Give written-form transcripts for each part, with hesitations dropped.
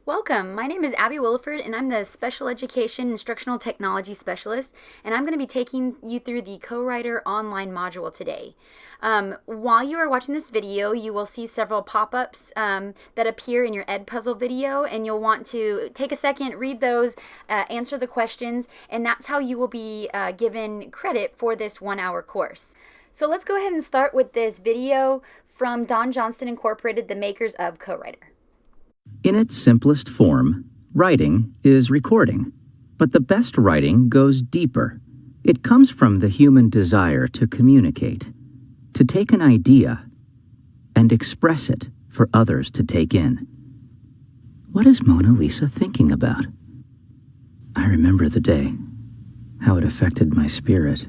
Welcome. My name is Abby Williford, and I'm the Special Education Instructional Technology Specialist, and I'm going to be taking you through the Co-Writer online module today. While you are watching this video, you will see several pop-ups that appear in your Edpuzzle video, and you'll want to take a second, read those, answer the questions, and that's how you will be given credit for this 1-hour course. So let's go ahead and start with this video from Don Johnston Incorporated, the makers of Co-Writer. In its simplest form, writing is recording. But the best writing goes deeper. It comes from the human desire to communicate, to take an idea and express it for others to take in. What is Mona Lisa thinking about? I remember the day, how it affected my spirit.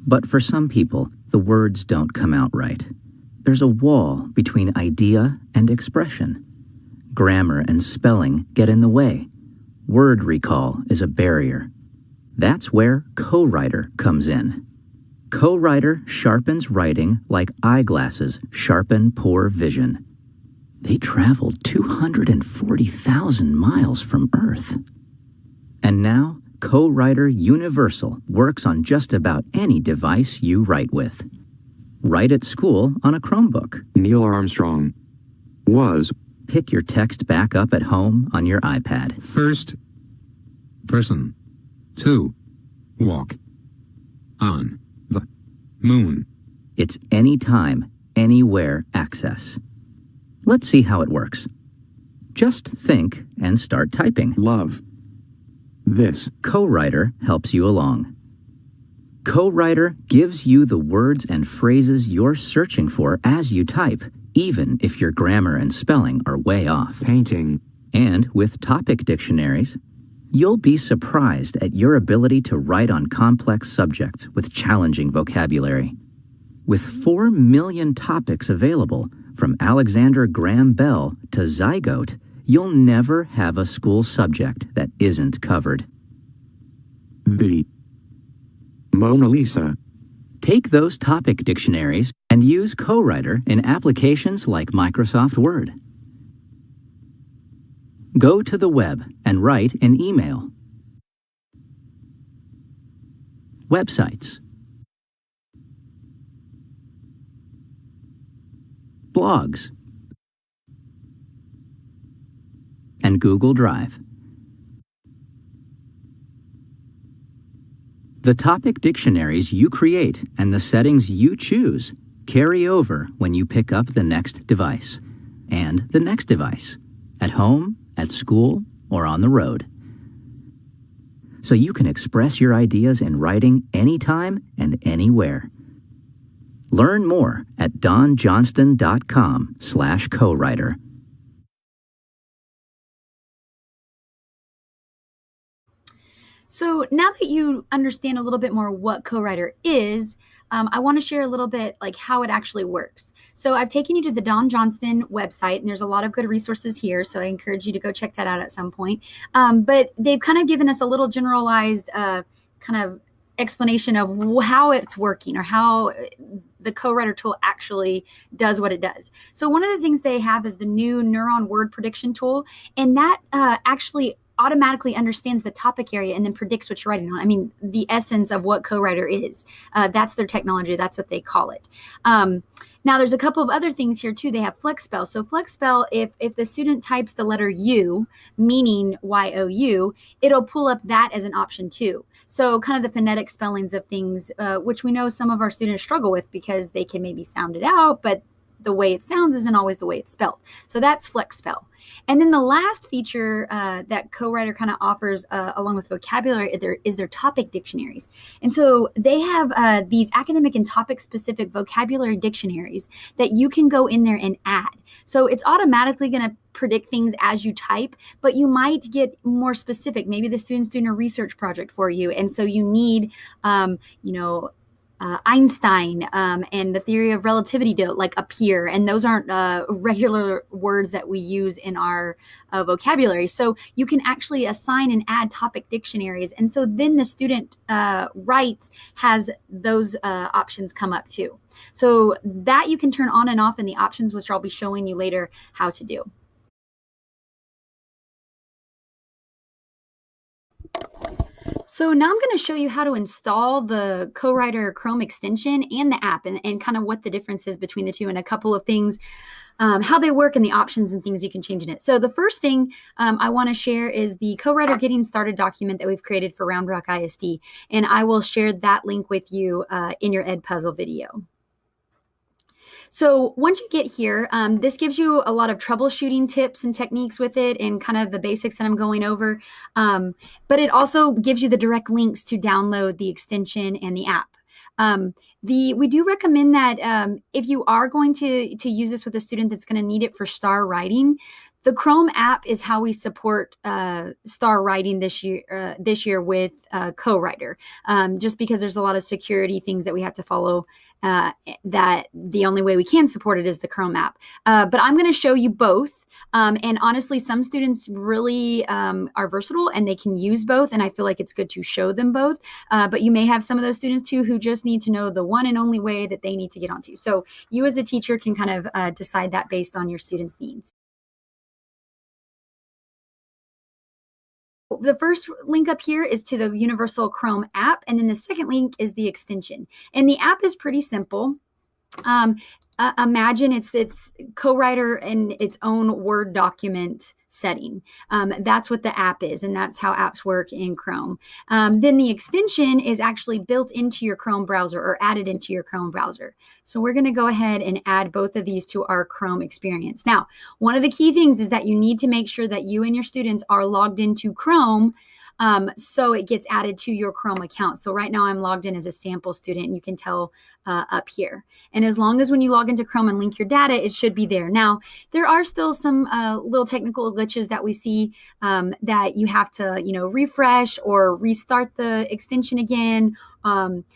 But for some people, the words don't come out right. There's a wall between idea and expression. Grammar and spelling get in the way. Word recall is a barrier. That's where Co-Writer comes in. Co-Writer sharpens writing like eyeglasses sharpen poor vision. They traveled 240,000 miles from Earth. And now, Co-Writer Universal works on just about any device you write with. Write at school on a Chromebook. Neil Armstrong was. Pick your text back up at home on your iPad. First person to walk on the moon. It's anytime, anywhere access. Let's see how it works. Just think and start typing. Love this. Co-Writer helps you along. Co-Writer gives you the words and phrases you're searching for as you type, even if your grammar and spelling are way off. Painting. And with topic dictionaries, you'll be surprised at your ability to write on complex subjects with challenging vocabulary. With 4 million topics available, from Alexander Graham Bell to Zygote, you'll never have a school subject that isn't covered. The Mona Lisa. Take those topic dictionaries and use Co-Writer in applications like Microsoft Word. Go to the web and write an email. Websites. Blogs. And Google Drive. The topic dictionaries you create and the settings you choose carry over when you pick up the next device, and the next device, at home, at school, or on the road. So you can express your ideas in writing anytime and anywhere. Learn more at donjohnston.com/co-writer. So now that you understand a little bit more what Co-Writer is, I want to share a little bit like how it actually works. So I've taken you to the Don Johnston website, and there's a lot of good resources here, so I encourage you to go check that out at some point. But they've kind of given us a little generalized kind of explanation of how it's working, or how the Co-Writer tool actually does what it does. So one of the things they have is the new Neuron word prediction tool, and that actually automatically understands the topic area and then predicts what you're writing on. I mean, the essence of what Co-Writer is. That's their technology. That's what they call it. Now, there's a couple of other things here, too. They have FlexSpell. So FlexSpell, if the student types the letter U, meaning Y-O-U, it'll pull up that as an option, too. So kind of the phonetic spellings of things, which we know some of our students struggle with because they can maybe sound it out, but the way it sounds isn't always the way it's spelled. So that's FlexSpell. And then the last feature that Co-Writer kind of offers along with vocabulary is their topic dictionaries. And so they have these academic and topic specific vocabulary dictionaries that you can go in there and add. So it's automatically going to predict things as you type, but you might get more specific. Maybe the student's doing a research project for you, and so you need, Einstein and the theory of relativity to like appear, and those aren't regular words that we use in our vocabulary. So you can actually assign and add topic dictionaries, and so then the student writes has those options come up too. So that you can turn on and off in the options, which I'll be showing you later how to do. So now I'm going to show you how to install the CoWriter Chrome extension and the app, and kind of what the difference is between the two, and a couple of things, how they work and the options and things you can change in it. So the first thing I want to share is the CoWriter Getting Started document that we've created for Round Rock ISD, and I will share that link with you in your Edpuzzle video. So once you get here, this gives you a lot of troubleshooting tips and techniques with it, and kind of the basics that I'm going over. But it also gives you the direct links to download the extension and the app. We do recommend that if you are going to use this with a student that's going to need it for star writing, the Chrome app is how we support star writing this year with CoWriter, just because there's a lot of security things that we have to follow, that the only way we can support it is the Chrome app. But I'm going to show you both. And honestly, some students really are versatile and they can use both, and I feel like it's good to show them both. But you may have some of those students too who just need to know the one and only way that they need to get onto. So you as a teacher can kind of decide that based on your students' needs. The first link up here is to the Universal Chrome app, and then the second link is the extension. And the app is pretty simple. Imagine it's CoWriter in its own Word document setting. That's what the app is, and that's how apps work in Chrome. Then the extension is actually built into your Chrome browser, or added into your Chrome browser. So we're going to go ahead and add both of these to our Chrome experience. Now, one of the key things is that you need to make sure that you and your students are logged into Chrome, so it gets added to your Chrome account. So right now I'm logged in as a sample student, and you can tell up here. And as long as when you log into Chrome and link your data, it should be there. Now, there are still some little technical glitches that we see, that you have to, refresh or restart the extension again.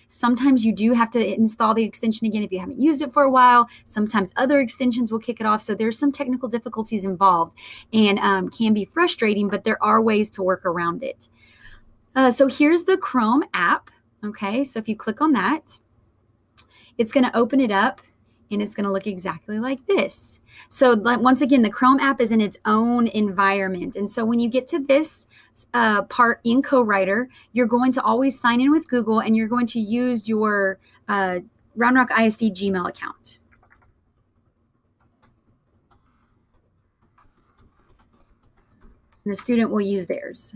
Sometimes you do have to install the extension again if you haven't used it for a while. Sometimes other extensions will kick it off. So there's some technical difficulties involved, and can be frustrating, but there are ways to work around it. So here's the Chrome app. Okay, so if you click on that, it's going to open it up, and it's going to look exactly like this. So once again, the Chrome app is in its own environment. And so when you get to this part in CoWriter, you're going to always sign in with Google, and you're going to use your Round Rock ISD Gmail account. And the student will use theirs.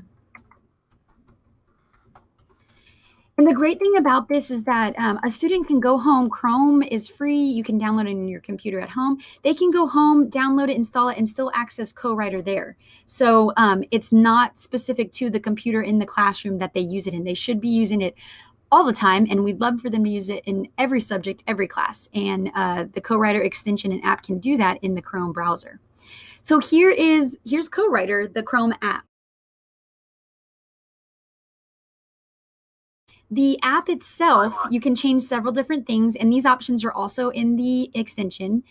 And the great thing about this is that a student can go home. Chrome is free. You can download it in your computer at home. They can go home, download it, install it, and still access CoWriter there. So it's not specific to the computer in the classroom that they use it in. They should be using it all the time, and we'd love for them to use it in every subject, every class. And the CoWriter extension and app can do that in the Chrome browser. So here's CoWriter, the Chrome app. The app itself, you can change several different things, and these options are also in the extension.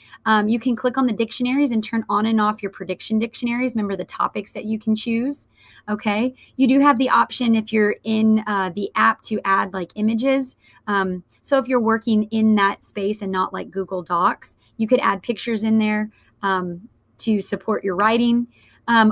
You can click on the dictionaries and turn on and off your prediction dictionaries. Remember the topics that you can choose, okay? You do have the option if you're in the app to add like images. So if you're working in that space and not like Google Docs, you could add pictures in there to support your writing.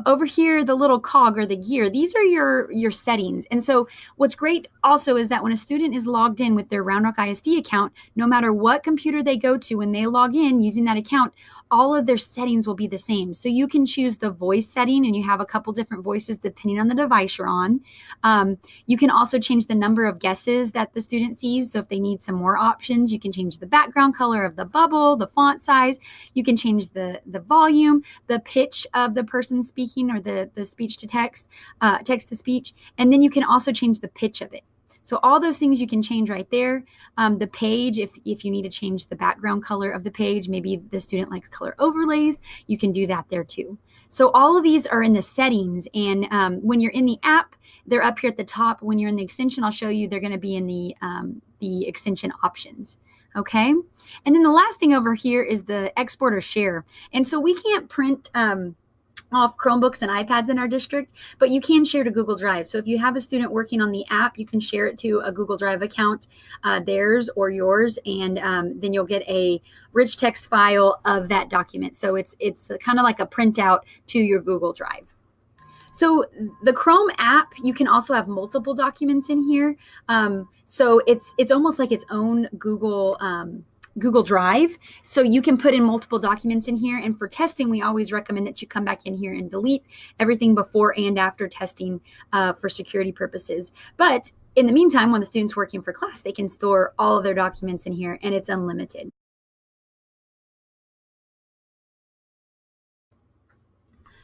Over here, the little cog or the gear, these are your settings. And so what's great also is that when a student is logged in with their Round Rock ISD account, no matter what computer they go to, when they log in using that account, all of their settings will be the same. So you can choose the voice setting, and you have a couple different voices depending on the device you're on. You can also change the number of guesses that the student sees. So if they need some more options, you can change the background color of the bubble, the font size. You can change the volume, the pitch of the person speaking, or the speech to text, text to speech. And then you can also change the pitch of it. So all those things you can change right there. The page, if you need to change the background color of the page, maybe the student likes color overlays, you can do that there too. So all of these are in the settings, and when you're in the app, they're up here at the top. When you're in the extension, I'll show you, they're going to be in the extension options. Okay, and then the last thing over here is the export or share. And so we can't print off Chromebooks and iPads in our district, but you can share to Google Drive. So if you have a student working on the app, you can share it to a Google Drive account, theirs or yours, and then you'll get a rich text file of that document. So it's kind of like a printout to your Google Drive. So the Chrome app, you can also have multiple documents in here. So it's almost like its own Google Drive. So you can put in multiple documents in here. And for testing, we always recommend that you come back in here and delete everything before and after testing for security purposes. But in the meantime, when the student's working for class, they can store all of their documents in here, and it's unlimited.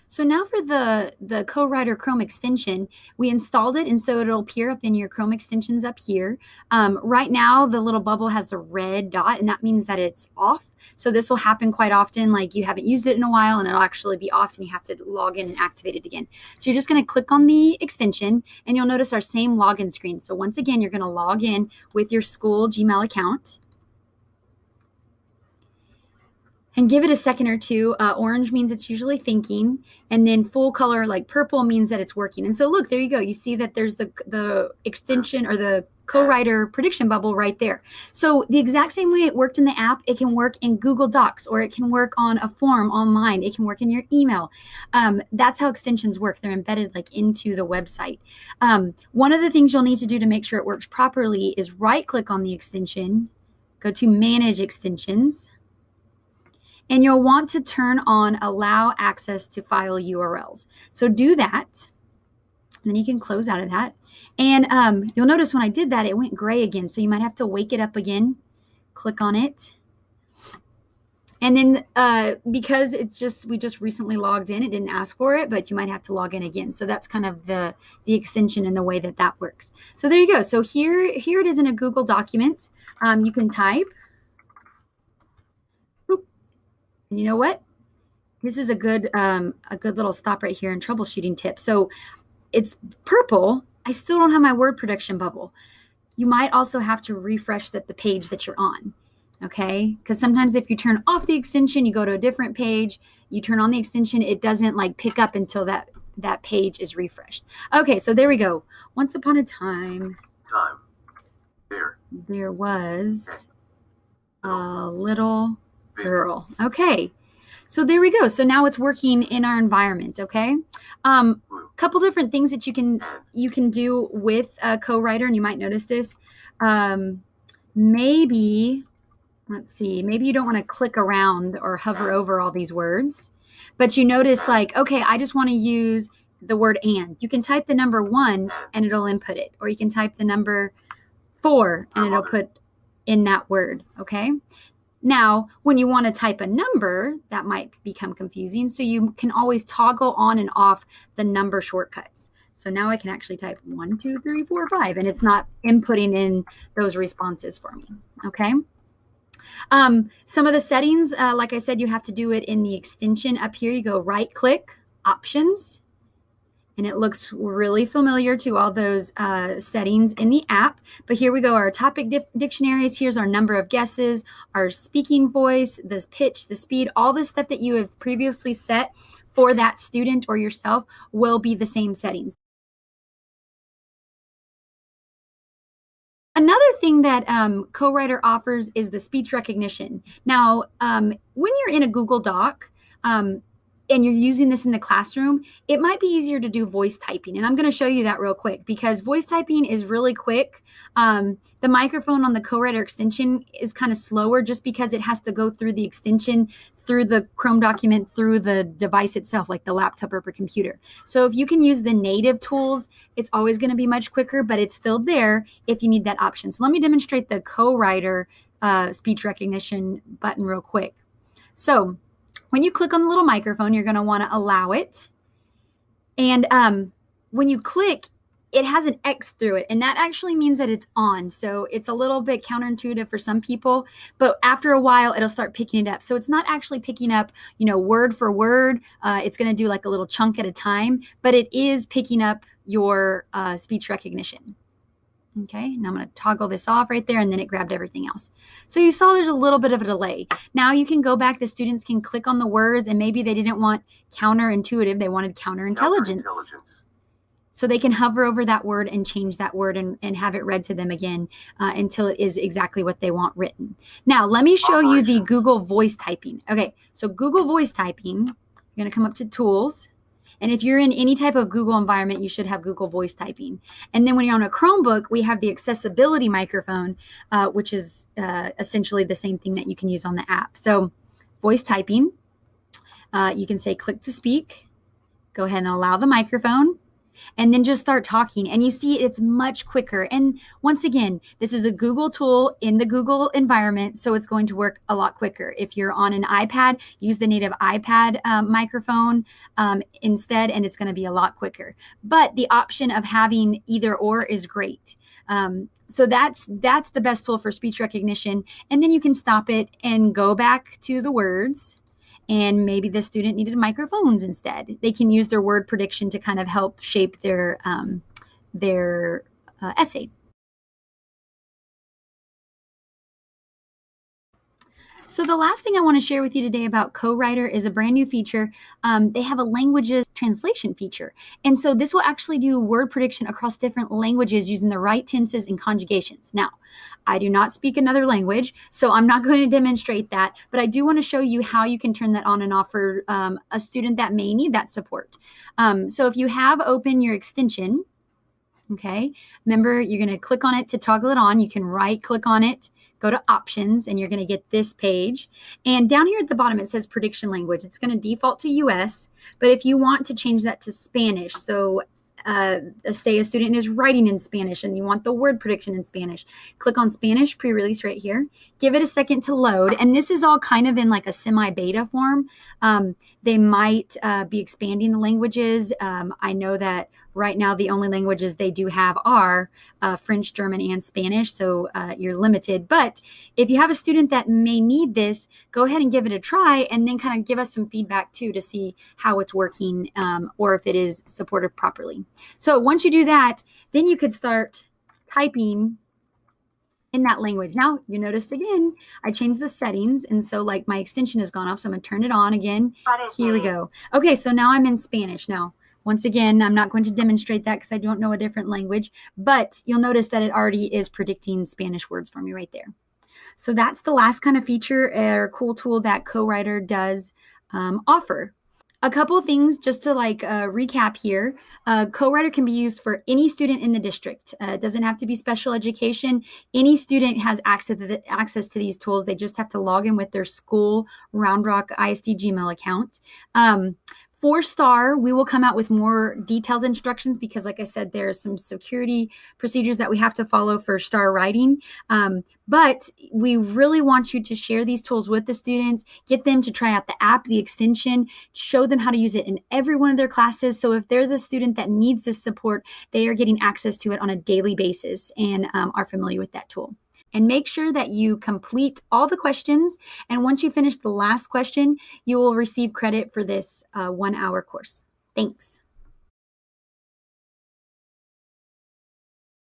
So now for the CoWriter Chrome extension, we installed it, and so it'll appear up in your Chrome extensions up here. Right now, the little bubble has a red dot, and that means that it's off. So this will happen quite often, like you haven't used it in a while, and it'll actually be off, and you have to log in and activate it again. So you're just going to click on the extension, and you'll notice our same login screen. So once again, you're going to log in with your school Gmail account. And give it a second or two. Orange means it's usually thinking, and then full color like purple means that it's working. And so look, there you go. You see that there's the extension or the CoWriter prediction bubble right there. So the exact same way it worked in the app, it can work in Google Docs, or it can work on a form online. It can work in your email. That's how extensions work. They're embedded like into the website. One of the things you'll need to do to make sure it works properly is right-click on the extension, go to Manage Extensions, and you'll want to turn on Allow Access to File URLs. So do that, and then you can close out of that. And you'll notice when I did that, it went gray again. So you might have to wake it up again, click on it. And then because we just recently logged in, it didn't ask for it, but you might have to log in again. So that's kind of the extension and the way that works. So there you go. So here it is in a Google document. You can type. And you know what? This is a good little stop right here and troubleshooting tip. So it's purple. I still don't have my word prediction bubble. You might also have to refresh the page that you're on. Okay? Because sometimes if you turn off the extension, you go to a different page, you turn on the extension, it doesn't like pick up until that page is refreshed. Okay, so there we go. Once upon a time, there was a little girl. Okay, so there we go. So now it's working in our environment. Okay, couple different things that you can do with CoWriter, and you might notice this. Maybe let's see. Maybe you don't want to click around or hover over all these words, but you notice like, okay, I just want to use the word "and." You can type the number 1 and it'll input it, or you can type the number 4 and it'll put in that word. Okay. Now, when you want to type a number, that might become confusing. So you can always toggle on and off the number shortcuts. So now I can actually type 1, 2, 3, 4, 5, and it's not inputting in those responses for me. Okay. Some of the settings, like I said, you have to do it in the extension. Up here, you go right click, options. And it looks really familiar to all those settings in the app. But here we go, our topic dictionaries. Here's our number of guesses, our speaking voice, the pitch, the speed, all the stuff that you have previously set for that student or yourself will be the same settings. Another thing that CoWriter offers is the speech recognition. Now, when you're in a Google Doc, and you're using this in the classroom, it might be easier to do voice typing. And I'm going to show you that real quick because voice typing is really quick. The microphone on the CoWriter extension is kind of slower just because it has to go through the extension, through the Chrome document, through the device itself, like the laptop or computer. So if you can use the native tools, it's always going to be much quicker, but it's still there if you need that option. So let me demonstrate the CoWriter speech recognition button real quick. So when you click on the little microphone, you're going to want to allow it. And when you click, it has an X through it. And that actually means that it's on. So it's a little bit counterintuitive for some people. But after a while, it'll start picking it up. So it's not actually picking up, word for word. It's going to do like a little chunk at a time. But it is picking up your speech recognition. Okay, and I'm going to toggle this off right there, and then it grabbed everything else. So you saw there's a little bit of a delay. Now you can go back. The students can click on the words, and maybe they didn't want counterintuitive. They wanted counterintelligence. So they can hover over that word and change that word and have it read to them again until it is exactly what they want written. Now, let me show you the Google Voice Typing. Okay, so Google Voice Typing, you're going to come up to Tools, And if you're in any type of Google environment, you should have Google Voice Typing. And then when you're on a Chromebook, we have the accessibility microphone, which is essentially the same thing that you can use on the app. So voice typing, you can say click to speak, go ahead and allow the microphone, and then just start talking. And you see it's much quicker. And once again, this is a Google tool in the Google environment, so it's going to work a lot quicker. If you're on an iPad, use the native iPad microphone instead, and it's going to be a lot quicker. But the option of having either or is great. So that's the best tool for speech recognition. And then you can stop it and go back to the words. And maybe the student needed microphones instead. They can use their word prediction to kind of help shape their essay. So the last thing I want to share with you today about CoWriter is a brand new feature. They have a languages translation feature. And so this will actually do word prediction across different languages using the right tenses and conjugations. Now, I do not speak another language, so I'm not going to demonstrate that, but I do want to show you how you can turn that on and off for a student that may need that support. So if you have open your extension, okay, remember you're going to click on it to toggle it on. You can right click on it, go to options, and you're going to get this page. And down here at the bottom, it says prediction language. It's going to default to US, but if you want to change that to Spanish, so say a student is writing in Spanish and you want the word prediction in Spanish, click on Spanish pre-release right here. Give it a second to load. And this is all kind of in like a semi-beta form. They might be expanding the languages. I know that right now the only languages they do have are French, German, and Spanish. So you're limited. But if you have a student that may need this, go ahead and give it a try and then kind of give us some feedback too to see how it's working or if it is supported properly. So once you do that, then you could start typing in that language. Now you notice again, I changed the settings. And so like my extension has gone off. So I'm going to turn it on again. Here we go. Okay, so now I'm in Spanish. Now, once again, I'm not going to demonstrate that because I don't know a different language, but you'll notice that it already is predicting Spanish words for me right there. So that's the last kind of feature or cool tool that CoWriter does offer. A couple of things just to recap here. CoWriter can be used for any student in the district. It doesn't have to be special education. Any student has access to these tools. They just have to log in with their school Round Rock ISD Gmail account. For STAR, we will come out with more detailed instructions because, like I said, there are some security procedures that we have to follow for STAR writing. But we really want you to share these tools with the students, get them to try out the app, the extension, show them how to use it in every one of their classes. So if they're the student that needs this support, they are getting access to it on a daily basis and are familiar with that tool. And make sure that you complete all the questions. And once you finish the last question, you will receive credit for this 1-hour course. Thanks.